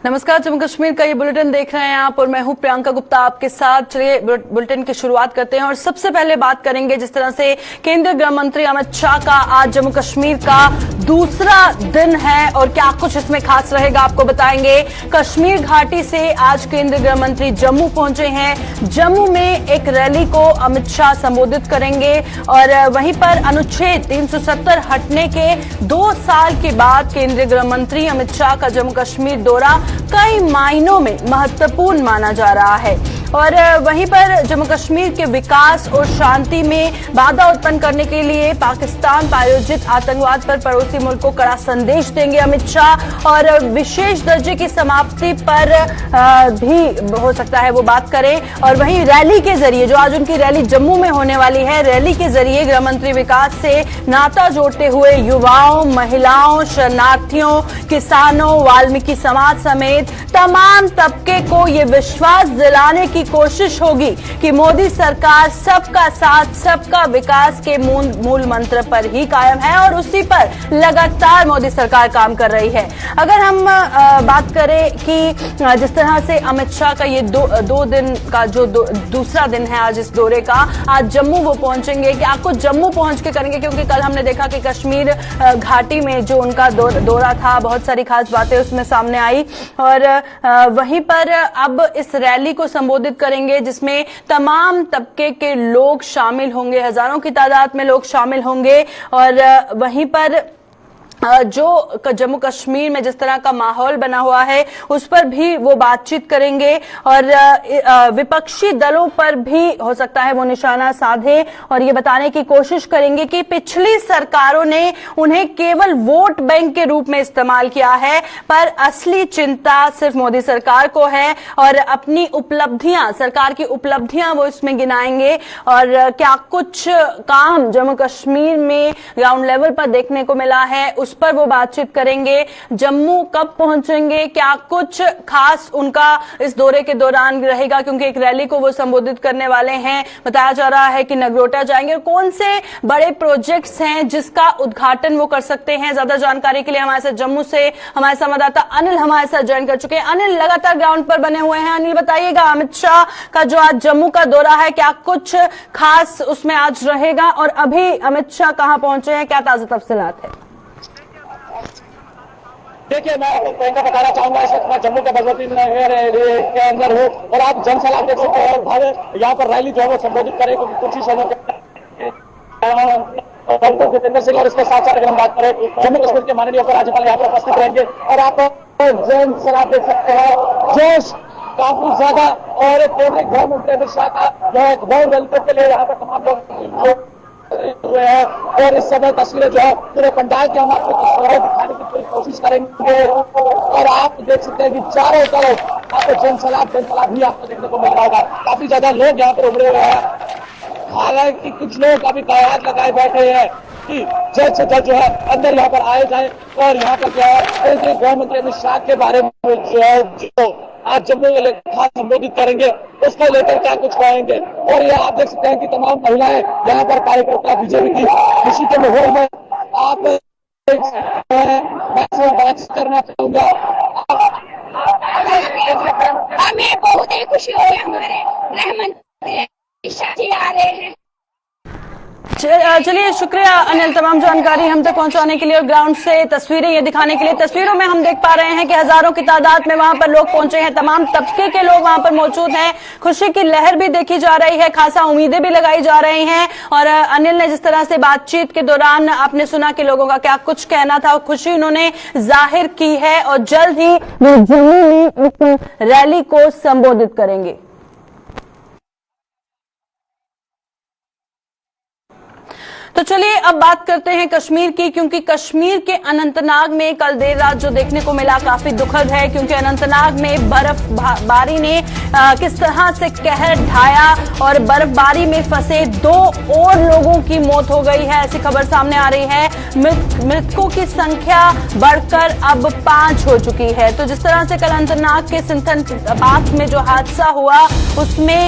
नमस्कार, जम्मू कश्मीर का ये बुलेटिन देख रहे हैं आप और मैं हूं प्रियंका गुप्ता आपके साथ। चलिए बुलेटिन की शुरुआत करते हैं और सबसे पहले बात करेंगे जिस तरह से केंद्रीय गृह मंत्री अमित शाह का आज जम्मू कश्मीर का दूसरा दिन है और क्या कुछ इसमें खास रहेगा आपको बताएंगे। कश्मीर घाटी से आज केंद्रीय गृह मंत्री जम्मू पहुंचे हैं। जम्मू में एक रैली को अमित शाह संबोधित करेंगे और वहीं पर अनुच्छेद 370 हटने के 2 साल के बाद केंद्रीय गृह मंत्री अमित शाह का जम्मू कश्मीर दौरा कई मायनों में महत्वपूर्ण माना जा रहा है और वहीं पर जम्मू कश्मीर के विकास और शांति में बाधा उत्पन्न करने के लिए पाकिस्तान प्रायोजित आतंकवाद पर पड़ोसी मुल्क को कड़ा संदेश देंगे अमित शाह और विशेष दर्जे की समाप्ति पर भी हो सकता है वो बात करें। और वहीं रैली के जरिए जो आज उनकी रैली जम्मू में होने वाली है, रैली के जरिए गृह मंत्री विकास से नाता जोड़ते हुए युवाओं, महिलाओं, शरणार्थियों, किसानों, वाल्मीकि समाज समेत तमाम तबके को ये विश्वास दिलाने की कोशिश होगी कि मोदी सरकार सबका साथ सबका विकास के मूल मंत्र पर ही कायम है और उसी पर लगातार मोदी सरकार काम कर रही है। अगर हम बात करें कि जिस तरह से अमित शाह का ये दो दिन का जो दूसरा दिन है आज इस दौरे का, आज जम्मू वो पहुंचेंगे कि आपको जम्मू पहुंच के करेंगे, क्योंकि कल हमने देखा कि कश्मीर घाटी में जो उनका दौरा था बहुत सारी खास बातें उसमें सामने आई और वहीं पर अब इस रैली को संबोधित करेंगे जिसमें तमाम तबके के लोग शामिल होंगे, हजारों की तादाद में लोग शामिल होंगे और वहीं पर जो जम्मू कश्मीर में जिस तरह का माहौल बना हुआ है उस पर भी वो बातचीत करेंगे और विपक्षी दलों पर भी हो सकता है वो निशाना साधे और ये बताने की कोशिश करेंगे कि पिछली सरकारों ने उन्हें केवल वोट बैंक के रूप में इस्तेमाल किया है, पर असली चिंता सिर्फ मोदी सरकार को है और अपनी उपलब्धियां, सरकार की उपलब्धियां वो इसमें गिनाएंगे और क्या कुछ काम जम्मू कश्मीर में ग्राउंड लेवल पर देखने को मिला है उस पर वो बातचीत करेंगे। जम्मू कब पहुंचेंगे, क्या कुछ खास उनका इस दौरे के दौरान रहेगा, क्योंकि एक रैली को वो संबोधित करने वाले हैं। बताया जा रहा है कि नगरोटा जाएंगे और कौन से बड़े प्रोजेक्ट्स हैं जिसका उद्घाटन वो कर सकते हैं। ज्यादा जानकारी के लिए हमारे साथ जम्मू से हमारे संवाददाता अनिल हमारे साथ ज्वाइन कर चुके हैं। अनिल, लगातार ग्राउंड पर बने हुए हैं। अनिल, बताइएगा अमित शाह का जो आज जम्मू का दौरा है क्या कुछ खास उसमें आज रहेगा और अभी अमित शाह कहां पहुंचे हैं, क्या ताजा तफसीलात है? देखिए, मैं आपको बताना चाहूंगा इस वक्त मैं जम्मू के भगवती नगर के अंदर हूँ और आप जनसभा देख सकते हैं। भव्य यहाँ पर रैली जो है वो संबोधित करेगी कुछ ही समय डॉक्टर जितेंद्र सिंह और इसके साथ साथ अगर हम बात करें जम्मू कश्मीर के माननीय उपराज्यपाल यहाँ पर उपस्थित रहेंगे और आप जनसभा देख सकते हैं जोश काफी ज्यादा और गृह मंत्री अमित शाह का जो है बहुत वेलकम के लिए यहाँ पर तमाम लोग हुए हैं और इस समय तस्वीरें जो है पूरे पंडाल के हम आपको तस्वीरें दिखाने की पूरी कोशिश करेंगे और आप देख सकते हैं कि चारों तरफ आपको जनसैलाब भी आपको देखने को मिल रहा होगा। काफी ज्यादा लोग यहाँ पर उमड़े हुए हैं, हालांकि कुछ लोग अभी कयास लगाए बैठे हैं कि जल्द से जल्द जो है अंदर यहाँ पर आए जाए और यहाँ पर जो है गृह मंत्री अमित शाह के बारे में जो है जो आज जम्मू में खास संबोधित करेंगे उसको लेकर क्या कुछ कहेंगे। और ये आप देख सकते हैं कि तमाम महिलाएं यहाँ पर कार्यकर्ता बीजेपी की खुशी के माहौल में आप देख सकते हैं। मैं बात करना चाहूंगा, हमें बहुत ही खुशी हो रही है, हमारे गृह मंत्री शाह जी आ रहे हैं। चलिए, शुक्रिया अनिल तमाम जानकारी हम तक पहुंचाने के लिए और ग्राउंड से तस्वीरें ये दिखाने के लिए। तस्वीरों में हम देख पा रहे हैं कि हजारों की तादाद में वहां पर लोग पहुंचे हैं, तमाम तबके के लोग वहां पर मौजूद हैं। खुशी की लहर भी देखी जा रही है, खासा उम्मीदें भी लगाई जा रही हैं और अनिल ने जिस तरह से बातचीत के दौरान आपने सुना कि लोगों का क्या कुछ कहना था, खुशी उन्होंने जाहिर की है और जल्द ही वो जम्मू में इस रैली को संबोधित करेंगे। तो चलिए अब बात करते हैं कश्मीर की, क्योंकि कश्मीर के अनंतनाग में कल देर रात जो देखने को मिला काफी दुखद है, क्योंकि अनंतनाग में बर्फबारी ने किस तरह से कहर ढाया और बर्फबारी में फंसे 2 और लोगों की मौत हो गई है, ऐसी खबर सामने आ रही है। मृतकों की संख्या बढ़कर अब 5 हो चुकी है। तो जिस तरह से कल अनंतनाग के सिंथन पास में जो हादसा हुआ उसमें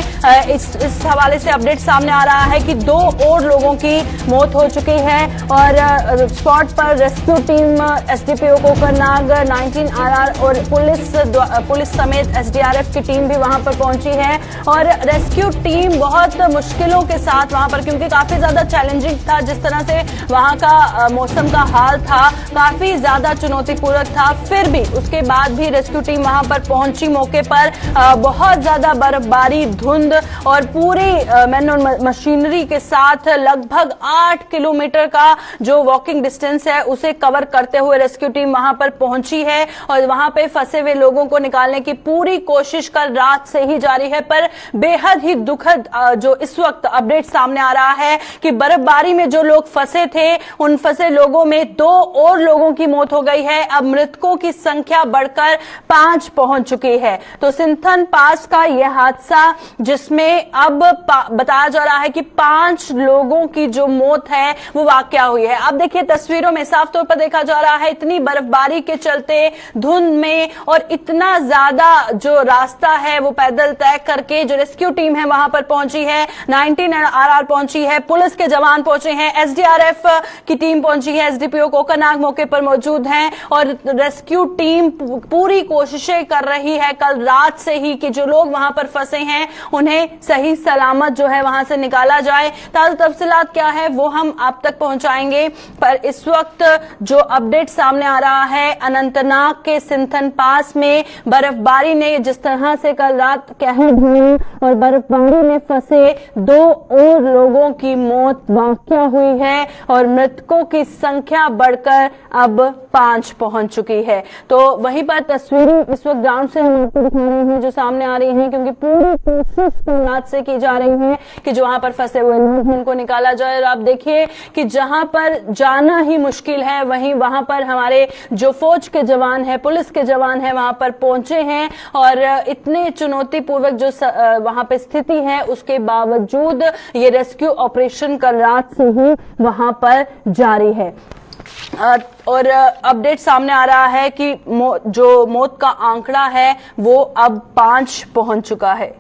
इस हवाले से अपडेट सामने आ रहा है कि 2 और लोगों की मौत मौत हो चुकी है और स्पॉट पर rescue team SDPO Kokernag, 19 RR और पुलिस समेत एसडीआरएफ की टीम भी वहां पर पहुंची है। और रेस्क्यू टीम बहुत मुश्किलों के साथ वहां पर, क्योंकि काफी ज्यादा चैलेंजिंग था जिस तरह से वहां का मौसम का हाल था, काफी ज्यादा चुनौतीपूर्ण था, फिर भी उसके बाद भी रेस्क्यू टीम वहां पर पहुंची। मौके पर बहुत ज्यादा बर्फबारी, धुंध और पूरी मैनुअल मशीनरी के साथ लगभग 8 किलोमीटर का जो वॉकिंग डिस्टेंस है उसे कवर करते हुए रेस्क्यू टीम वहां पर पहुंची है और वहां पे फंसे हुए लोगों को निकालने की पूरी कोशिश कल रात से ही जारी है। पर बेहद ही दुखद जो इस वक्त अपडेट सामने आ रहा है कि बर्फबारी में जो लोग फंसे थे, उन फंसे लोगों में 2 और लोगों की मौत हो गई है। अब मृतकों की संख्या बढ़कर 5 पहुंच चुकी है। तो सिंथन पास का यह हादसा, जिसमें अब बताया जा रहा है कि 5 लोगों की जो मौत है वो वाकया हुई है। अब देखिए तस्वीरों में साफ तौर पर देखा जा रहा है, इतनी बर्फबारी के चलते धुंध में और इतना ज्यादा जो रास्ता है वो पैदल तय करके जो रेस्क्यू टीम है वहां पर पहुंची है, 19 आरआर पहुंची है, पुलिस के जवान पहुंचे हैं, एसडीआरएफ की टीम पहुंची है, एसडीपीओ कोकरनाग मौके पर मौजूद हैं और रेस्क्यू टीम पूरी कोशिशें कर रही है कल रात से ही कि जो लोग वहां पर फंसे हैं उन्हें सही सलामत जो है वहां से निकाला जाए। ताजा तफसीलात क्या है वो हम आप तक पहुंचाएंगे, पर इस वक्त जो अपडेट सामने आ रहा है, अनंतनाग के सिंथन पास में बर्फबारी ने जिस तरह से कल रात कहर ढाई और बर्फबारी में फंसे 2 और लोगों की मौत वाकया हुई है और मृतकों की संख्या बढ़कर अब 5 पहुंच चुकी है। तो वहीं पर तस्वीरें इस वक्त ग्राउंड से हम आपको दिखा रहे हैं जो सामने आ रही हैं, क्योंकि पूरी कोशिश कल रात से की जा रही है कि जो वहां पर फंसे हुए लोग उनको निकाला जाए। और आप देखिए कि जहां पर जाना ही मुश्किल है वहीं वहां पर हमारे जो फौज के जवान है, पुलिस के जवान है, वहां पर पहुंचे हैं और इतने चुनौतीपूर्वक जो वहां पे स्थिति है उसके बावजूद ये रेस्क्यू ऑपरेशन कल रात से ही वहां पर जारी है। और अपडेट सामने आ रहा है कि जो मौत का आंकड़ा है वो अब 5 पहुंच चुका है।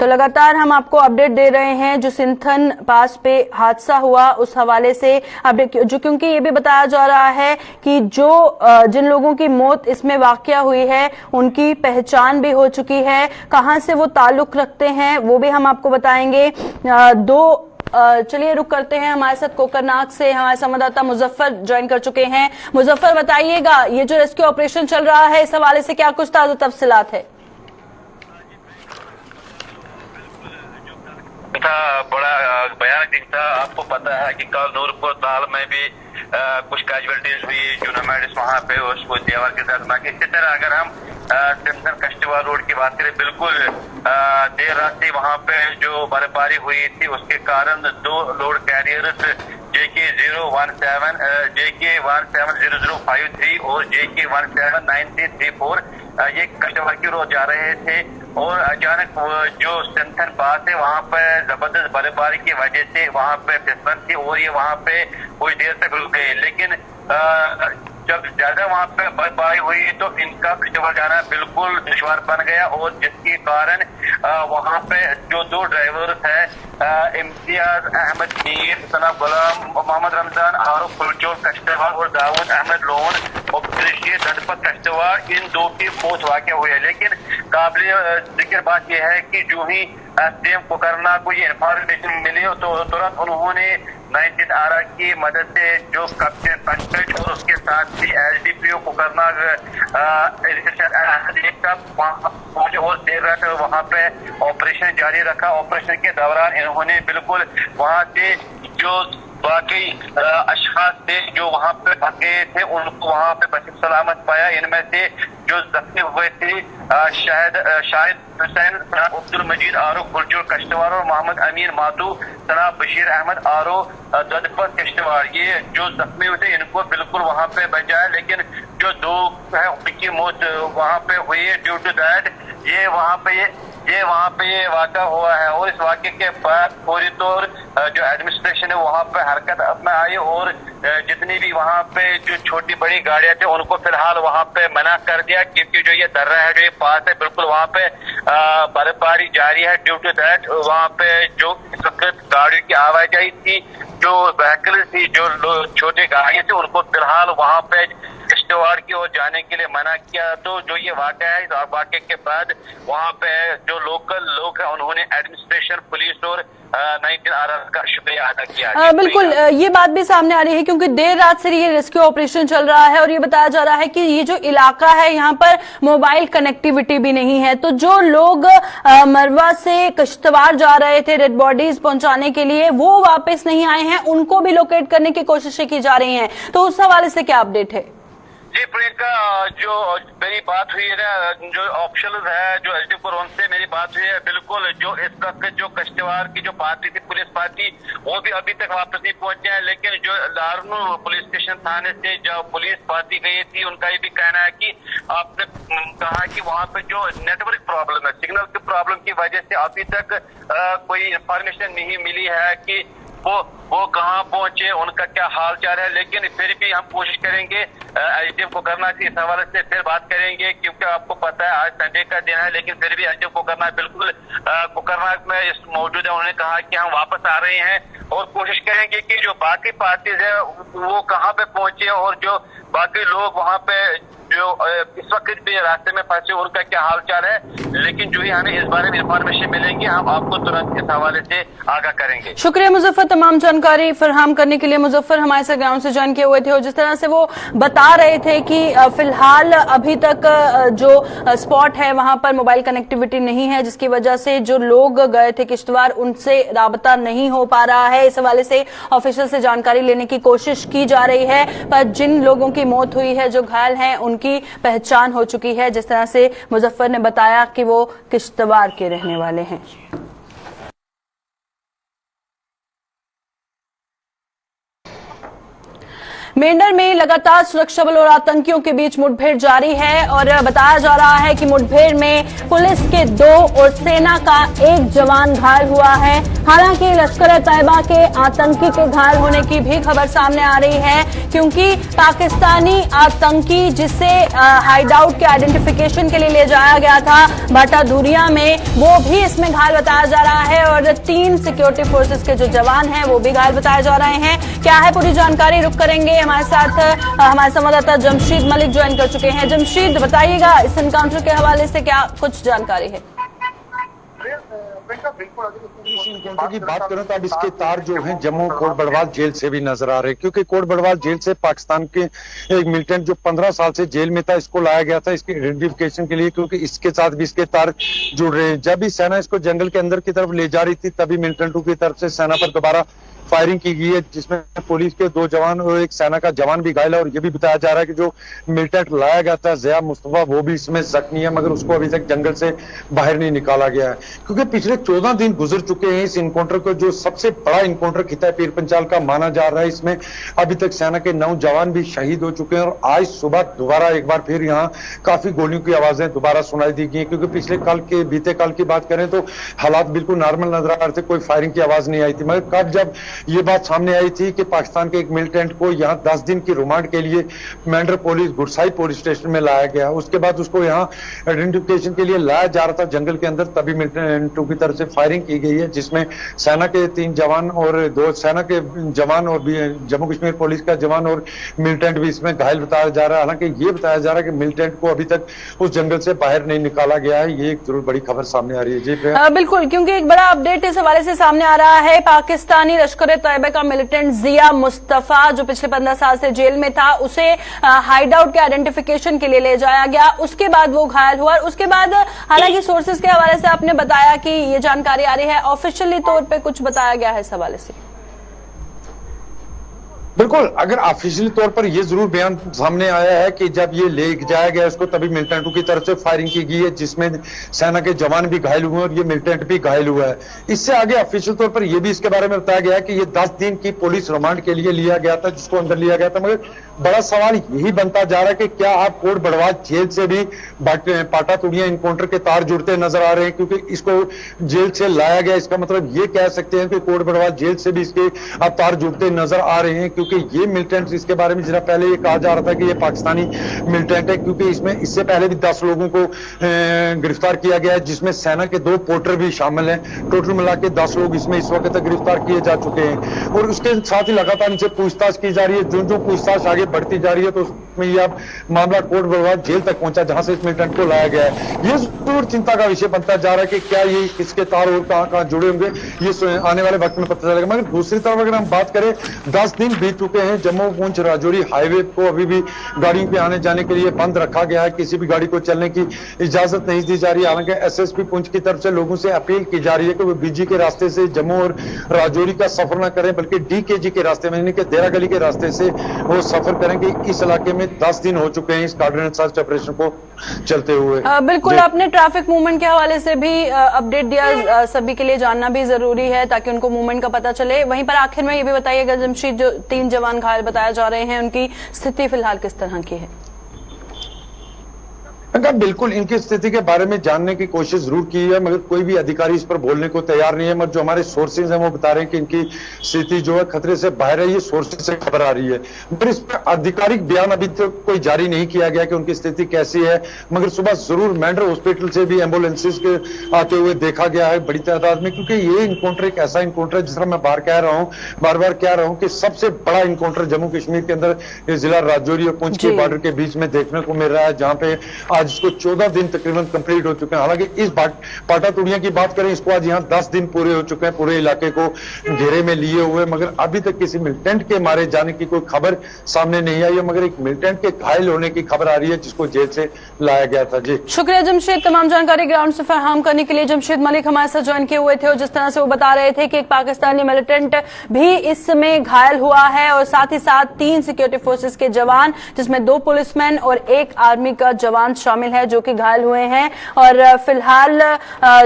तो लगातार हम आपको अपडेट दे रहे हैं जो सिंथन पास पे हादसा हुआ उस हवाले से अपडेट, जो क्योंकि ये भी बताया जा रहा है कि जो जिन लोगों की मौत इसमें वाकया हुई है उनकी पहचान भी हो चुकी है, कहां से वो ताल्लुक रखते हैं वो भी हम आपको बताएंगे। चलिए रुक करते हैं, हमारे साथ कोकरनाग से हमारे संवाददाता मुजफ्फर ज्वाइन कर चुके हैं। मुजफ्फर बताइएगा, ये जो रेस्क्यू ऑपरेशन चल रहा है इस हवाले से क्या कुछ ताजा तफसीलात है? बड़ा भयानक दिन था। आपको पता है कि कल नूरपुर दाल में भी कुछ कैजुअलिटीज हुई, जूनामेडिस वहां पे उस देवर के दर्दनाक। इसी तरह अगर हम सिंथन कश्तवाड़ रोड की बात करें, बिल्कुल देर रात से वहां पे जो बर्फबारी हुई थी उसके कारण 2 लोड कैरियर्स JK 170053 और JK 179334 ये कश्तवाड़ की रोड जा रहे थे और अचानक जो सिंथन पास है वहां पे जबरदस्त बर्फबारी की वजह से वहां पे फिसलन थी और ये वहां पे कुछ देर तक रुक गए। लेकिन जब ज्यादा वहां पे बर्फबारी हुई तो इनका कश्तवाड़ जाना बिल्कुल दुश्वार बन गया और जिसके कारण वहां पे जो 2 ड्राइवर्स है, इम्तियाज अहमद मीर, सना गुलाम, मोहम्मद रमजान आरूफ फुलचोर कश्तवाड़ और दाऊद अहमद लोन और दंडपत कश्तवाड़, इन 2 की मौत वाक़या हुई है। लेकिन काबिल जिक्र बात यह है कि जो ही सीएम कोकरनाग को ये इंफॉर्मेशन मिली तो तुरंत उन्होंने 19 आरआर की मदद से जो कैप्टन पंकज और उसके साथ ही एसडीपीओ कोकरनाग पहुंचे और देर रात वहां पे ऑपरेशन जारी रखा। ऑपरेशन के दौरान इन्होंने बिल्कुल वहां से जो बाकी अशखास थे जो वहां पे फंसे थे उनको वहां पे बच सलामत पाया। इनमें से जो जख्मी हुए थे शाहिद हुसैन, अब्दुल मजीद आरो फुलचोर कश्तवाड़ और मोहम्मद अमीन मातू सना बशीर अहमद आरो ददपत कश्तवाड़, ये जो जख्मी हुए थे इनको बिल्कुल वहां पे बचाया। लेकिन जो 2 है उनकी मौत वहां पे हुई है। ड्यू टू दैट ये वहां पे ये वाक़ा हुआ है और इस वाक़े के बाद पूरी तौर जो एडमिनिस्ट्रेशन है वहां पे हरकत अपना आई और जितनी भी वहां पे जो छोटी बड़ी गाड़ियां थी उनको फिलहाल वहां पे मना कर दिया, क्योंकि जो ये दर्रा है जो ये पास है बिल्कुल वहां पे बर्फबारी जारी है। ड्यू टू दैट वहां पे जो इस वक्त गाड़ियों की आवाजाही रही थी, जो व्हीकल थी, जो छोटे गाड़ी थे, उनको फिलहाल वहां पे किश्तवाड़ की ओर जाने के लिए मना किया। तो जो ये वाक़या है, इस वाक़े के बाद वहां पे जो लोकल लोग हैं उन्होंने एडमिनिस्ट्रेशन, पुलिस और 19RR का शुक्रिया अदा किया। बिल्कुल, ये बात भी सामने आ रही है क्योंकि देर रात से ये रेस्क्यू ऑपरेशन चल रहा है और ये बताया जा रहा है कि ये जो इलाका है यहाँ पर मोबाइल कनेक्टिविटी भी नहीं है। तो जो लोग मरवा से किश्तवाड़ जा रहे थे डेड बॉडीज पहुंचाने के लिए, वो वापस नहीं आए हैं, उनको भी लोकेट करने की कोशिशें की जा रही हैं। तो उस हवाले से क्या अपडेट है? जी प्रियंका, जो मेरी बात हुई है ना, जो ऑप्शनल है, जो एसडीपुर उनसे मेरी बात हुई है, बिल्कुल जो इस वक्त जो किश्तवाड़ की जो पार्टी थी, पुलिस पार्टी, वो भी अभी तक वापस नहीं पहुंचे हैं। लेकिन जो लारनू पुलिस स्टेशन थाने से जो पुलिस पार्टी गई थी, उनका ये भी कहना है कि आपने कहा कि वहां पे जो नेटवर्क प्रॉब्लम है, सिग्नल की प्रॉब्लम की वजह से अभी तक कोई इंफॉर्मेशन नहीं मिली है कि वो कहाँ पहुंचे, उनका क्या हाल चाल है। लेकिन फिर भी हम कोशिश करेंगे एसडीएम को करना चाहिए, इस हवाले से फिर बात करेंगे, क्योंकि आपको पता है आज संडे का दिन है। लेकिन फिर भी एसडीएम को करना बिल्कुल कुकरनाग में मौजूद है। उन्होंने कहा कि हम वापस आ रहे हैं और कोशिश करेंगे कि जो बाकी पार्टीज है वो कहाँ पे पहुंचे और जो बाकी लोग वहाँ पे जो इस वक्त भी रास्ते में फंसे उनका क्या हाल चाल है। लेकिन जो ही हमें इस बारे में इंफॉर्मेशन मिलेंगी, हम आपको तुरंत इस हवाले से आगाह करेंगे। शुक्रिया मुजफ्फर, तमाम जानकारी फरहम करने के लिए। मुजफ्फर हमारे साथ ग्राउंड से ज्वाइन किए हुए थे और जिस तरह से वो बता रहे थे कि फिलहाल अभी तक जो स्पॉट है वहां पर मोबाइल कनेक्टिविटी नहीं है, जिसकी वजह से जो लोग गए थे किश्तवाड़ उनसे राबता नहीं हो पा रहा है। इस हवाले से ऑफिशियल से जानकारी लेने की कोशिश की जा रही है, पर जिन लोगों की मौत हुई है, जो घायल हैं, उनकी पहचान हो चुकी है। जिस तरह से मुजफ्फर ने बताया कि वो किश्तवाड़ के रहने वाले हैं। मेंढर में लगातार सुरक्षा बल और आतंकियों के बीच मुठभेड़ जारी है और बताया जा रहा है कि मुठभेड़ में पुलिस के 2 और सेना का 1 जवान घायल हुआ है। हालांकि लश्कर-ए-तैयबा के आतंकी के घायल होने की भी खबर सामने आ रही है, क्योंकि पाकिस्तानी आतंकी जिसे हाइडआउट के आइडेंटिफिकेशन के लिए ले जाया गया था भाटा दूरिया में, वो भी इसमें घायल बताया जा रहा है और 3 सिक्योरिटी फोर्सेस के जो जवान हैं वो भी घायल बताए जा रहे हैं। क्या है पूरी जानकारी, रुक करेंगे। हमारे साथ हमारे संवाददाता जमशीद मलिक ज्वाइन कर चुके हैं। जमशीद, बताइएगा इस एनकाउंटर के हवाले से क्या कुछ जानकारी है? इस इनकाउंटर की बात करें तो अब इसके तार जो हैं जम्मू कोट बड़वाल जेल से भी नजर आ रहे हैं, क्योंकि कोट बड़वाल जेल से पाकिस्तान के एक मिलिटेंट जो 15 साल से जेल में था, इसको लाया गया था इसकी आइडेंटिफिकेशन के लिए, क्योंकि इसके साथ भी इसके तार जुड़ रहे हैं। जब भी सेना इसको जंगल के अंदर की तरफ ले जा रही थी, तभी मिलिटेंटों की तरफ से सेना पर दोबारा फायरिंग की गई है, जिसमें पुलिस के 2 जवान और 1 सेना का जवान भी घायल है। और ये भी बताया जा रहा है कि जो मिलिटेंट लाया गया था ज़िया मुस्तफा, वो भी इसमें जख्मी है, मगर उसको अभी तक जंगल से बाहर नहीं निकाला गया है, क्योंकि पिछले 14 दिन गुजर चुके हैं इस इनकाउंटर को, जो सबसे बड़ा इनकाउंटर खिता पीर पंचाल का माना जा रहा है। इसमें अभी तक सेना के 9 जवान भी शहीद हो चुके हैं और आज सुबह दोबारा एक बार फिर यहाँ काफी गोलियों की आवाजें दोबारा सुनाई दी गई, क्योंकि पिछले बीते कल की बात करें तो हालात बिल्कुल नॉर्मल नजर आ रहे थे, कोई फायरिंग की आवाज नहीं आई थी। मगर कब जब ये बात सामने आई थी कि पाकिस्तान के एक मिलिटेंट को यहाँ 10 दिन की रिमांड के लिए Mendhar police Gursai police station में लाया गया, उसके बाद उसको यहाँ आइडेंटिफिकेशन के लिए लाया जा रहा था जंगल के अंदर, तभी मिलिटेंटों की तरफ से फायरिंग की गई है, जिसमें सेना के 3 जवान और 2 सेना के जवान और जम्मू कश्मीर पुलिस का जवान और मिलिटेंट भी इसमें घायल बताया जा रहा है। हालांकि ये बताया जा रहा है कि मिलिटेंट को अभी तक उस जंगल से बाहर नहीं निकाला गया है। ये एक जरूर बड़ी खबर सामने आ रही है। जी बिल्कुल, क्योंकि एक बड़ा अपडेट इस हवाले से सामने आ रहा है। पाकिस्तानी लश्कर-ए-तैयबा का मिलिटेंट ज़िया मुस्तफा, जो पिछले 15 साल से जेल में था, उसे हाइडआउट के आइडेंटिफिकेशन के लिए ले जाया गया, उसके बाद वो घायल हुआ। उसके बाद हालांकि सोर्सेज के हवाले से आपने बताया कि ये जानकारी आ रही है, ऑफिशियली तौर पे कुछ बताया गया है इस हवाले से? बिल्कुल, अगर ऑफिशियली तौर पर यह जरूर बयान सामने आया है कि जब ये ले जाया गया उसको, तभी मिलिटेंटों की तरफ से फायरिंग की गई है, जिसमें सेना के जवान भी घायल हुए और ये मिलिटेंट भी घायल हुआ है। इससे आगे ऑफिशियल तौर पर यह भी इसके बारे में बताया गया है कि ये 10 दिन की पुलिस रिमांड के लिए लिया गया था, जिसको अंदर लिया गया था। मगर बड़ा सवाल यही बनता जा रहा है कि क्या आप कोट बड़वाल जेल से भी पाटा तुड़िया इनकाउंटर के तार जुड़ते नजर आ रहे हैं, क्योंकि इसको जेल से लाया गया, इसका मतलब ये कह सकते हैं कि कोट बड़वाल जेल से भी इसके अब तार जुड़ते नजर आ रहे हैं, क्योंकि ये मिलिटेंट, इसके बारे में जरा पहले ये कहा जा रहा था कि ये पाकिस्तानी मिलिटेंट है, क्योंकि इसमें इससे पहले भी 10 लोगों को गिरफ्तार किया गया है, जिसमें सेना के 2 पोर्टर भी शामिल हैं। टोटल मिला के 10 लोग इसमें इस वक्त तक गिरफ्तार किए जा चुके हैं और उसके साथ ही लगातार इनसे पूछताछ की जा रही है। जो पूछताछ आगे बढ़ती जा रही है तो उसमें ये अब मामला कोट बड़वाल जेल तक पहुंचा, जहां से इस मिलिटेंट को लाया गया है। ये जरूर चिंता का विषय बनता जा रहा है कि क्या ये किसके तार और कहां जुड़े होंगे, ये आने वाले वक्त में पता चलेगा। मगर दूसरी तरफ अगर हम बात करें, 10 दिन बीत चुके हैं, जम्मू पुंछ राजौरी हाईवे को अभी भी गाड़ियों पे आने जाने के लिए बंद रखा गया है। किसी भी गाड़ी को चलने की इजाजत नहीं दी जा रही है। हालांकि एसएसपी पुंछ की तरफ से लोगों से अपील की जा रही है कि वो बीजी के रास्ते से जम्मू और राजौरी का सफर न करें, बल्कि डीकेजी के रास्ते में, यानी कि देरा गली के रास्ते से वो सफर करेंगे। इस इलाके में 10 दिन हो चुके हैं इस कोऑर्डिनेट सर्च ऑपरेशन को चलते हुए। बिल्कुल, आपने ट्रैफिक मूवमेंट के हवाले से भी अपडेट दिया, सभी के लिए जानना भी जरूरी है ताकि उनको मूवमेंट का पता चले। वहीं पर आखिर में ये भी बताइएगा जमशेद, जो 3 जवान घायल बताए जा रहे हैं, उनकी स्थिति फिलहाल किस तरह की है? बिल्कुल इनकी स्थिति के बारे में जानने की कोशिश जरूर की है, मगर कोई भी अधिकारी इस पर बोलने को तैयार नहीं है। मगर जो हमारे सोर्सेज हैं वो बता रहे हैं कि इनकी स्थिति जो है खतरे से बाहर है। ये सोर्सेज से खबर आ रही है, मगर इस पर आधिकारिक बयान अभी तक कोई जारी नहीं किया गया कि उनकी स्थिति कैसी है। मगर सुबह जरूर मेंढर हॉस्पिटल से भी एम्बुलेंसेज के आते हुए देखा गया है बड़ी तादाद में, क्योंकि ये इनकाउंटर एक ऐसा इनकाउंटर है, जिस तरह मैं बार बार कह रहा हूं कि सबसे बड़ा इनकाउंटर जम्मू कश्मीर के अंदर जिला राजौरी और पुंछ के बॉर्डर के बीच में देखने को मिल रहा है, जहां पे आज इसको 14 दिन तकरीबन कंप्लीट हो चुके हैं। हालांकि इस पाटा तुड़िया की बात करें, इसको आज यहाँ 10 दिन पूरे हो चुके हैं, पूरे इलाके को घेरे में लिए हुए, मगर अभी तक किसी मिलिटेंट के मारे जाने की कोई खबर सामने नहीं आई है। मगर एक मिलिटेंट के घायल होने की खबर आ रही है, जिसको जेल से लाया गया था। जी शुक्रिया जमशेद, तमाम जानकारी ग्राउंड से फराहम करने के लिए। जमशेद मलिक हमारे साथ ज्वाइन किए हुए थे और जिस तरह से वो बता रहे थे कि एक पाकिस्तानी मिलिटेंट भी इस समय घायल हुआ है और साथ ही साथ 3 सिक्योरिटी फोर्सेस के जवान, जिसमें 2 पुलिसमैन और 1 आर्मी का जवान शामिल है, जो कि घायल हुए हैं। और फिलहाल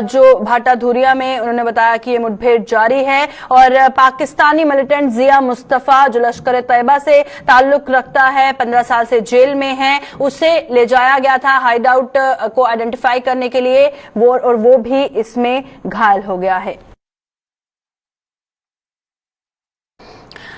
जो भाटा धुरिया में उन्होंने बताया कि ये मुठभेड़ जारी है और पाकिस्तानी मिलिटेंट जिया मुस्तफा, जो लश्कर तैयबा से ताल्लुक रखता है, 15 साल से जेल में है, उसे ले जाया गया था हाइड आउट को आइडेंटिफाई करने के लिए, वो भी इसमें घायल हो गया है।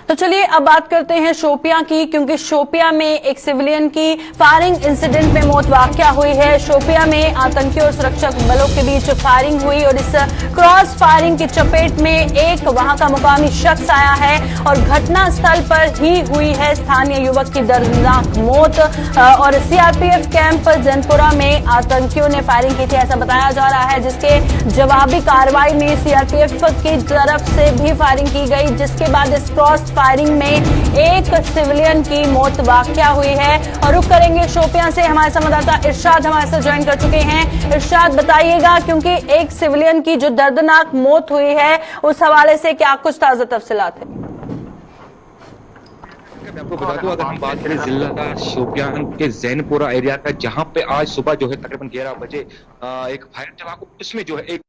तो चलिए अब बात करते हैं शोपियां की, क्योंकि शोपियां में एक सिविलियन की फायरिंग इंसिडेंट में मौत वाकया हुई है। शोपियां में आतंकियों और सुरक्षा बलों के बीच फायरिंग हुई और इस क्रॉस फायरिंग की चपेट में एक वहां का मुकामी शख्स आया है और घटना स्थल पर ही हुई है स्थानीय युवक की दर्दनाक मौत। और सीआरपीएफ कैंप जैनपुरा में आतंकियों ने फायरिंग की थी, ऐसा बताया जा रहा है, जिसके जवाबी कार्रवाई में सीआरपीएफ की तरफ से भी फायरिंग की गई, जिसके बाद इस क्रॉस फायरिंग में एक सिविलियन की मौत वाकया हुई है। और रुक करेंगे शोपियां से, हमारे संवाददाता इरशाद हमारे साथ ज्वाइन कर चुके हैं। इरशाद बताइएगा, क्योंकि एक सिविलियन की जो दर्दनाक मौत हुई है, उस हवाले से क्या कुछ ताजा तफसीलात है? मैं आपको बता दूं, अगर हम बात करें जिला शोपियान के जैनपुरा एरिया का, जहां पे आज सुबह जो है तकरीबन 11 बजे एक फायर चला, उसमें जो है एक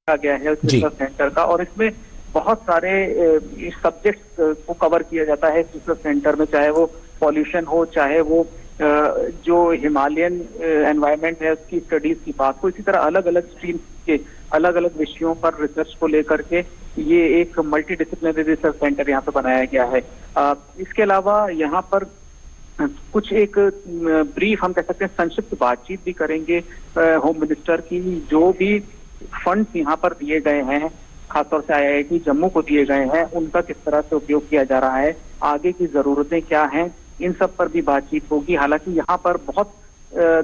गया है रिसर्च सेंटर का, और इसमें बहुत सारे सब्जेक्ट्स को कवर किया जाता है रिसर्च सेंटर में, चाहे वो पॉल्यूशन हो, चाहे वो जो हिमालयन एनवायरनमेंट है उसकी स्टडीज की बात हो। इसी तरह अलग अलग स्ट्रीम के अलग अलग विषयों पर रिसर्च को लेकर के ये एक मल्टी डिसिप्लिनरी रिसर्च सेंटर यहाँ पे बनाया गया है। इसके अलावा यहाँ पर कुछ एक ब्रीफ, हम कह सकते हैं संक्षिप्त बातचीत भी करेंगे होम मिनिस्टर की। जो भी फंड्स यहाँ पर दिए गए हैं, खासतौर से आईआईटी जम्मू को दिए गए हैं, उनका किस तरह से उपयोग किया जा रहा है, आगे की जरूरतें क्या हैं, इन सब पर भी बातचीत होगी। हालांकि यहाँ पर बहुत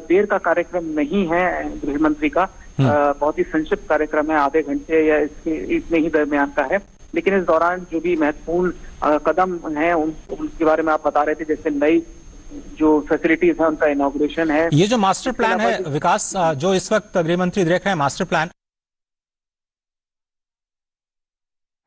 देर का कार्यक्रम नहीं है गृह मंत्री का, बहुत ही संक्षिप्त कार्यक्रम है, आधे घंटे या इसके इतने ही दरमियान का है। लेकिन इस दौरान जो भी महत्वपूर्ण कदम हैं उनके बारे में आप बता रहे थे, जैसे नई जो फैसिलिटीज है उनका इनॉग्रेशन है। ये जो मास्टर प्लान है विकास, जो इस वक्त गृह मंत्री देख रहे हैं, मास्टर प्लान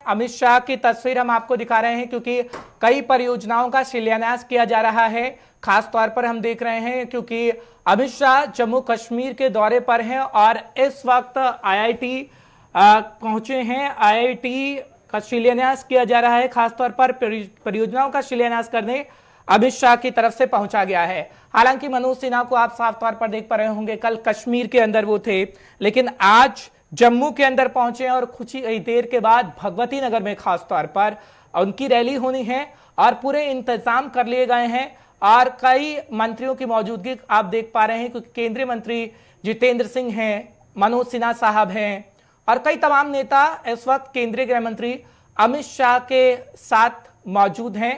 अमित शाह की तस्वीर हम आपको दिखा रहे हैं, क्योंकि कई परियोजनाओं का शिलान्यास किया जा रहा है। खास तौर पर हम देख रहे हैं क्योंकि अमित शाह जम्मू कश्मीर के दौरे पर हैं और इस वक्त आईआईटी पहुंचे हैं। आईआईटी का शिलान्यास किया जा रहा है। खासतौर पर परियोजनाओं का शिलान्यास करने अमित शाह की तरफ से पहुंचा गया है। हालांकि मनोज सिन्हा को आप साफ तौर पर देख पा रहे होंगे, कल कश्मीर के अंदर वो थे, लेकिन आज जम्मू के अंदर पहुंचे और कुछ ही देर के बाद भगवती नगर में खासतौर पर उनकी रैली होनी है और पूरे इंतजाम कर लिए गए हैं। और कई मंत्रियों की मौजूदगी आप देख पा रहे हैं, क्योंकि केंद्रीय मंत्री जितेंद्र सिंह हैं, मनोज सिन्हा साहब हैं और कई तमाम नेता इस वक्त केंद्रीय गृह मंत्री अमित शाह के साथ मौजूद हैं।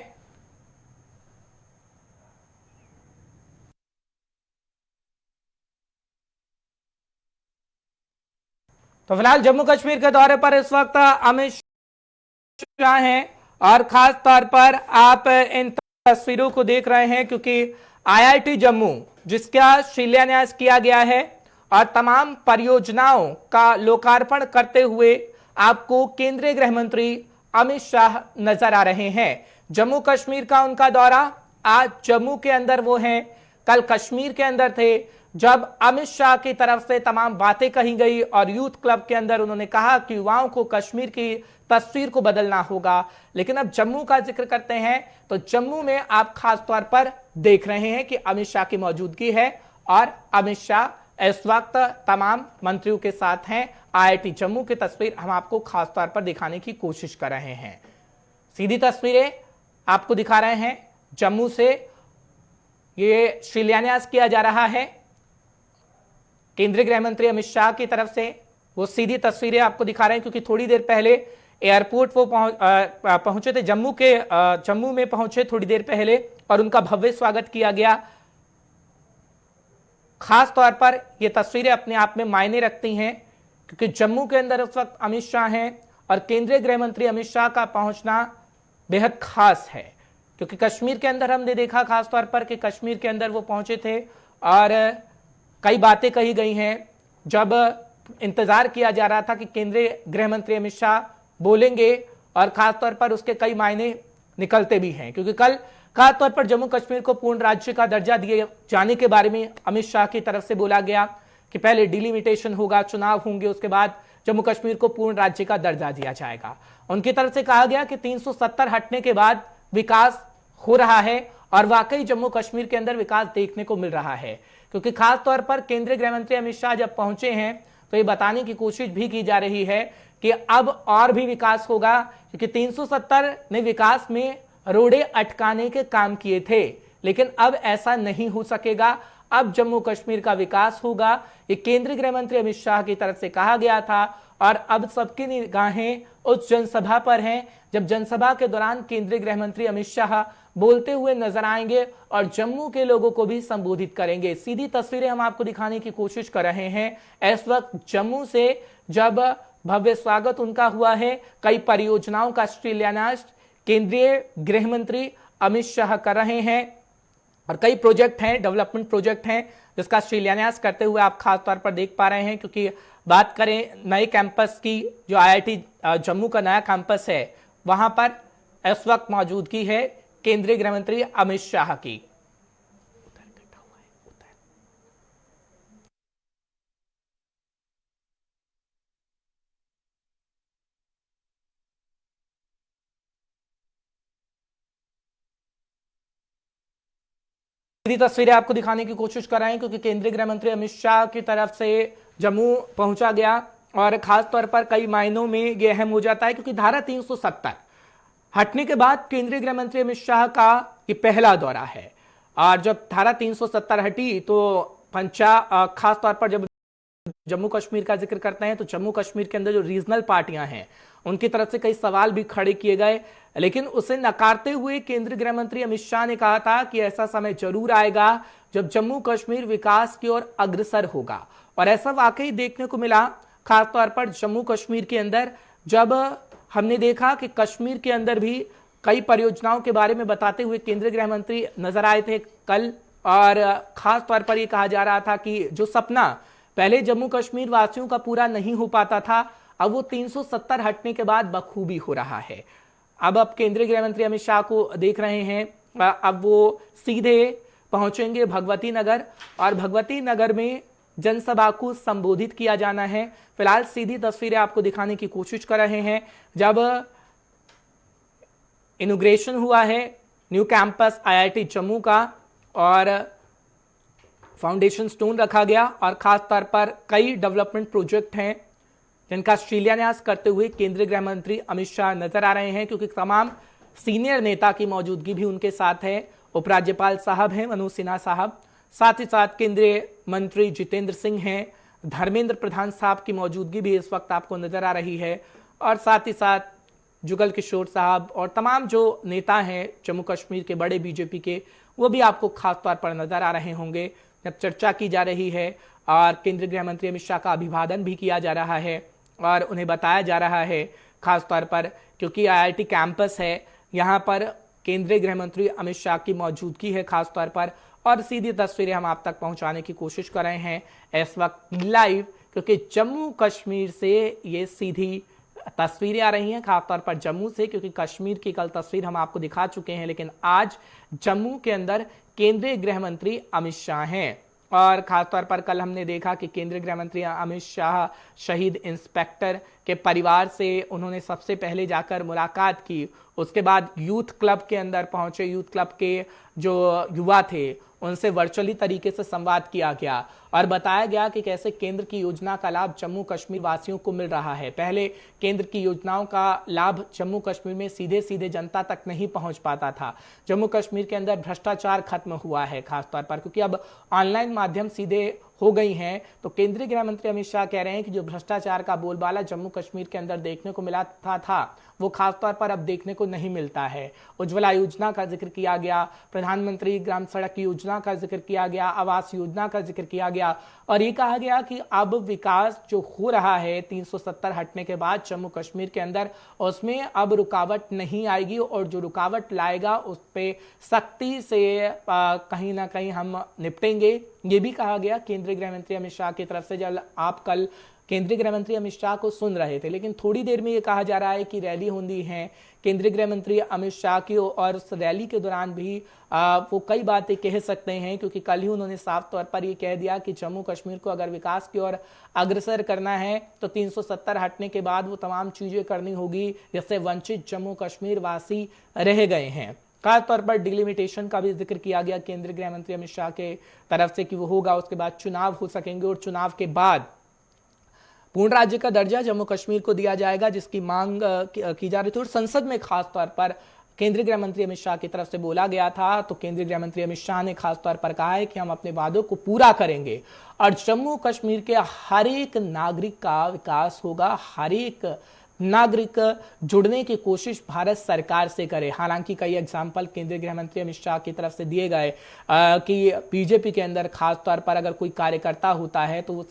तो फिलहाल जम्मू कश्मीर के दौरे पर इस वक्त अमित शाह हैं और खास तौर पर आप इन तस्वीरों को देख रहे हैं, क्योंकि आईआईटी जम्मू जिसका शिलान्यास किया गया है और तमाम परियोजनाओं का लोकार्पण करते हुए आपको केंद्रीय गृह मंत्री अमित शाह नजर आ रहे हैं। जम्मू कश्मीर का उनका दौरा, आज जम्मू के अंदर वो हैं, कल कश्मीर के अंदर थे जब अमित शाह की तरफ से तमाम बातें कही गई और यूथ क्लब के अंदर उन्होंने कहा कि युवाओं को कश्मीर की तस्वीर को बदलना होगा। लेकिन अब जम्मू का जिक्र करते हैं तो जम्मू में आप खास तौर पर देख रहे हैं कि अमित शाह की मौजूदगी है और अमित शाह इस वक्त तमाम मंत्रियों के साथ हैं। आईआईटी जम्मू की तस्वीर हम आपको खास तौर पर दिखाने की कोशिश कर रहे हैं। सीधी तस्वीरें आपको दिखा रहे हैं, जम्मू से ये शिलान्यास किया जा रहा है केंद्रीय गृह मंत्री अमित शाह की तरफ से। वो सीधी तस्वीरें आपको दिखा रहे हैं, क्योंकि थोड़ी देर पहले एयरपोर्ट वो पहुंचे थे, जम्मू में पहुंचे थोड़ी देर पहले और उनका भव्य स्वागत किया गया। खास तौर पर ये तस्वीरें अपने आप में मायने रखती हैं, क्योंकि जम्मू के अंदर उस वक्त अमित शाह हैं और केंद्रीय गृह मंत्री अमित शाह का पहुंचना बेहद खास है। क्योंकि कश्मीर के अंदर हमने देखा खास तौर पर कि कश्मीर के अंदर वो पहुंचे थे और कई बातें कही गई हैं, जब इंतजार किया जा रहा था कि केंद्रीय गृह मंत्री अमित शाह बोलेंगे और खासतौर पर उसके कई मायने निकलते भी हैं। क्योंकि कल खासतौर पर जम्मू कश्मीर को पूर्ण राज्य का दर्जा दिए जाने के बारे में अमित शाह की तरफ से बोला गया कि पहले डिलिमिटेशन होगा, चुनाव होंगे, उसके बाद जम्मू कश्मीर को पूर्ण राज्य का दर्जा दिया जाएगा। उनकी तरफ से कहा गया कि 370 हटने के बाद विकास हो रहा है और वाकई जम्मू कश्मीर के अंदर विकास देखने को मिल रहा है। क्योंकि खास तौर पर केंद्रीय गृह मंत्री अमित शाह जब पहुंचे हैं तो ये बताने की कोशिश भी की जा रही है कि अब और भी विकास होगा, क्योंकि 370 ने विकास में रोड़े अटकाने के काम किए थे, लेकिन अब ऐसा नहीं हो सकेगा। अब जम्मू कश्मीर का विकास होगा, ये केंद्रीय गृह मंत्री अमित शाह की तरफ से कहा गया था। और अब सबकी निगाहें उस जनसभा पर हैं, जब जनसभा के दौरान केंद्रीय गृह मंत्री अमित शाह बोलते हुए नजर आएंगे और जम्मू के लोगों को भी संबोधित करेंगे। सीधी तस्वीरें हम आपको दिखाने की कोशिश कर रहे हैं। इस वक्त जम्मू से जब भव्य स्वागत उनका हुआ है, कई परियोजनाओं का शिलान्यास केंद्रीय गृह मंत्री अमित शाह कर रहे हैं और कई प्रोजेक्ट हैं, डेवलपमेंट प्रोजेक्ट हैं, जिसका शिलान्यास करते हुए आप खास तौर पर देख पा रहे हैं। क्योंकि बात करें नए कैंपस की, जो आईआईटी जम्मू का नया कैंपस है, वहां पर इस वक्त मौजूदगी है केंद्रीय गृह मंत्री अमित शाह की। तस्वीरें आपको दिखाने की कोशिश कर रहे हैं, क्योंकि केंद्रीय गृह मंत्री अमित शाह की तरफ से जम्मू पहुंचा गया और खास तौर पर कई मायनों में यह अहम हो जाता है, क्योंकि धारा 370 हटने के बाद केंद्रीय गृह मंत्री अमित शाह का ये पहला दौरा है। और जब धारा 370 हटी तो खास तौर पर जब जम्मू कश्मीर का जिक्र करते हैं तो जम्मू कश्मीर के अंदर जो रीजनल पार्टियां हैं उनकी तरफ से कई सवाल भी खड़े किए गए, लेकिन उसे नकारते हुए केंद्रीय गृह मंत्री अमित शाह ने कहा था कि ऐसा समय जरूर आएगा जब जम्मू कश्मीर विकास की ओर अग्रसर होगा। और ऐसा वाकई देखने को मिला, खासतौर पर जम्मू कश्मीर के अंदर जब हमने देखा कि कश्मीर के अंदर भी कई परियोजनाओं के बारे में बताते हुए केंद्रीय गृह मंत्री नजर आए थे कल। और खास तौर पर यह कहा जा रहा था कि जो सपना पहले जम्मू कश्मीर वासियों का पूरा नहीं हो पाता था, अब वो 370 हटने के बाद बखूबी हो रहा है। अब केंद्रीय गृह मंत्री अमित शाह को देख रहे हैं, अब वो सीधे पहुंचेंगे भगवती नगर और भगवती नगर में जनसभा को संबोधित किया जाना है। फिलहाल सीधी तस्वीरें आपको दिखाने की कोशिश कर रहे हैं, जब इनॉग्रेशन हुआ है न्यू कैंपस आईआईटी जम्मू का और फाउंडेशन स्टोन रखा गया और खास तौर पर कई डेवलपमेंट प्रोजेक्ट हैं जिनका शिलान्यास करते हुए केंद्रीय गृह मंत्री अमित शाह नजर आ रहे हैं, क्योंकि तमाम सीनियर नेता की मौजूदगी भी उनके साथ है। उपराज्यपाल साहब हैं मनोज सिन्हा साहब, साथ ही साथ केंद्रीय मंत्री जितेंद्र सिंह हैं, धर्मेंद्र प्रधान साहब की मौजूदगी भी इस वक्त आपको नजर आ रही है और साथ ही साथ जुगल किशोर साहब और तमाम जो नेता हैं जम्मू कश्मीर के बड़े बीजेपी के, वो भी आपको खास तौर पर नजर आ रहे होंगे जब चर्चा की जा रही है और केंद्रीय गृह मंत्री अमित शाह का अभिवादन भी किया जा रहा है और उन्हें बताया जा रहा है खास तौर पर क्योंकि आईआईटी कैंपस है, यहाँ पर केंद्रीय गृह मंत्री अमित शाह की मौजूदगी है खास तौर पर और सीधी तस्वीरें हम आप तक पहुंचाने की कोशिश कर रहे हैं इस वक्त लाइव, क्योंकि जम्मू कश्मीर से ये सीधी तस्वीरें आ रही हैं खास तौर पर जम्मू से, क्योंकि कश्मीर की कल तस्वीर हम आपको दिखा चुके हैं, लेकिन आज जम्मू के अंदर केंद्रीय गृह मंत्री अमित शाह हैं और खासतौर पर कल हमने देखा कि केंद्रीय गृह मंत्री अमित शाह शहीद इंस्पेक्टर के परिवार से उन्होंने सबसे पहले जाकर मुलाकात की, उसके बाद यूथ क्लब के अंदर पहुंचे, यूथ क्लब के जो युवा थे उनसे वर्चुअली तरीके से संवाद किया गया और बताया गया कि कैसे केंद्र की योजना का लाभ जम्मू कश्मीर वासियों को मिल रहा है। पहले केंद्र की योजनाओं का लाभ जम्मू कश्मीर में सीधे सीधे जनता तक नहीं पहुंच पाता था। जम्मू कश्मीर के अंदर भ्रष्टाचार खत्म हुआ है खासतौर पर, क्योंकि अब ऑनलाइन माध्यम सीधे हो गई हैं। तो केंद्रीय गृह मंत्री अमित शाह कह रहे हैं कि जो भ्रष्टाचार का बोलबाला जम्मू कश्मीर के अंदर देखने को मिला था वो खासतौर पर अब देखने को नहीं मिलता है। उज्ज्वला योजना का जिक्र किया गया, प्रधानमंत्री ग्राम सड़क योजना का जिक्र किया गया, आवास योजना का जिक्र किया गया और ये कहा गया कि अब विकास जो हो रहा है 370 हटने के बाद जम्मू कश्मीर के अंदर, उसमें अब रुकावट नहीं आएगी और जो रुकावट लाएगा उस पर सख्ती से कहीं ना कहीं हम निपटेंगे। ये भी कहा गया केंद्रीय गृह मंत्री अमित शाह की तरफ से। जब आप कल केंद्रीय गृह मंत्री अमित शाह को सुन रहे थे, लेकिन थोड़ी देर में ये कहा जा रहा है कि रैली होनी है केंद्रीय गृह मंत्री अमित शाह की और उस रैली के दौरान भी वो कई बातें कह सकते हैं, क्योंकि कल ही उन्होंने साफ तौर पर ये कह दिया कि जम्मू कश्मीर को अगर विकास की ओर अग्रसर करना है तो 370 हटने के बाद वो तमाम चीजें करनी होगी जिससे वंचित जम्मू कश्मीर वासी रह गए हैं। खास तौर पर डिलिमिटेशन का भी जिक्र किया गया केंद्रीय गृह मंत्री अमित शाह के तरफ से कि वो होगा, उसके बाद चुनाव हो सकेंगे और चुनाव के बाद पूर्ण राज्य का दर्जा जम्मू कश्मीर को दिया जाएगा, जिसकी मांग की जा रही थी और संसद में खास तौर पर केंद्रीय गृह मंत्री अमित शाह की तरफ से बोला गया था। तो केंद्रीय गृह मंत्री अमित शाह ने खास तौर पर कहा है कि हम अपने वादों को पूरा करेंगे और जम्मू कश्मीर के हर एक नागरिक का विकास होगा, हर एक नागरिक जुड़ने की कोशिश भारत सरकार से करे। हालांकि कई एग्जाम्पल केंद्रीय गृह मंत्री अमित शाह की तरफ से दिए गए कि बीजेपी के अंदर खास तौर पर अगर कोई कार्यकर्ता होता है तो वो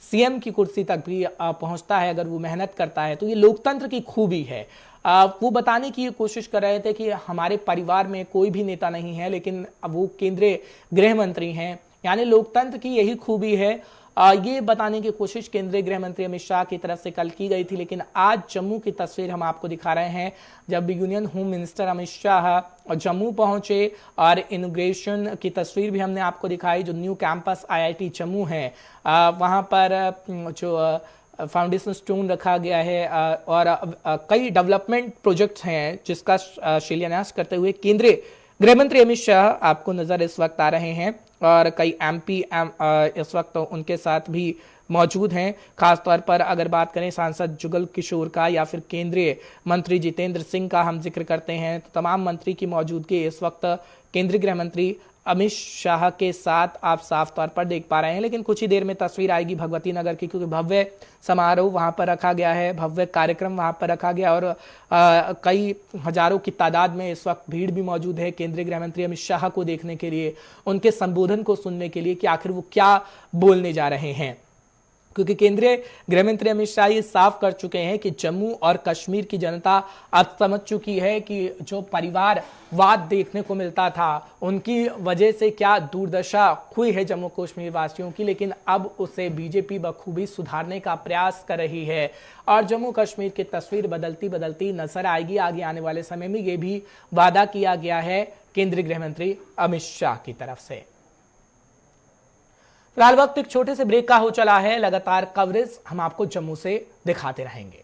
सीएम की कुर्सी तक भी पहुंचता है अगर वो मेहनत करता है। तो ये लोकतंत्र की खूबी है। वो बताने की कोशिश कर रहे थे कि हमारे परिवार में कोई भी नेता नहीं है, लेकिन वो केंद्रीय गृह मंत्री हैं, यानी लोकतंत्र की यही खूबी है। ये बताने की कोशिश केंद्रीय गृह मंत्री अमित शाह की तरफ से कल की गई थी, लेकिन आज जम्मू की तस्वीर हम आपको दिखा रहे हैं जब union home minister Amit Shah Jammu पहुंचे और इनॉग्रेशन की तस्वीर भी हमने आपको दिखाई। जो न्यू कैंपस आईआईटी जम्मू है वहां पर जो फाउंडेशन स्टोन रखा गया है और कई डेवलपमेंट प्रोजेक्ट्स हैं जिसका शिलान्यास करते हुए केंद्रीय गृह मंत्री अमित शाह आपको नजर इस वक्त आ रहे हैं और कई एमपी इस वक्त उनके साथ भी मौजूद हैं। खास तौर पर अगर बात करें सांसद जुगल किशोर का या फिर केंद्रीय मंत्री जितेंद्र सिंह का हम जिक्र करते हैं तो तमाम मंत्री की मौजूदगी इस वक्त केंद्रीय गृह मंत्री अमित शाह के साथ आप साफ तौर पर देख पा रहे हैं। लेकिन कुछ ही देर में तस्वीर आएगी भगवती नगर की, क्योंकि भव्य समारोह वहां पर रखा गया है, भव्य कार्यक्रम वहां पर रखा गया और कई हजारों की तादाद में इस वक्त भीड़ भी मौजूद है केंद्रीय गृह मंत्री अमित शाह को देखने के लिए, उनके संबोधन को सुनने के लिए कि आखिर वो क्या बोलने जा रहे हैं। क्योंकि केंद्रीय गृह मंत्री अमित शाह ये साफ कर चुके हैं कि जम्मू और कश्मीर की जनता अब समझ चुकी है कि जो परिवारवाद देखने को मिलता था उनकी वजह से क्या दुर्दशा हुई है जम्मू कश्मीर वासियों की, लेकिन अब उसे बीजेपी बखूबी सुधारने का प्रयास कर रही है और जम्मू कश्मीर की तस्वीर बदलती बदलती नजर आएगी आगे आने वाले समय में। ये भी वादा किया गया है केंद्रीय गृह मंत्री अमित शाह की तरफ से। फिलहाल वक्त एक छोटे से ब्रेक का हो चला है, लगातार कवरेज हम आपको जम्मू से दिखाते रहेंगे।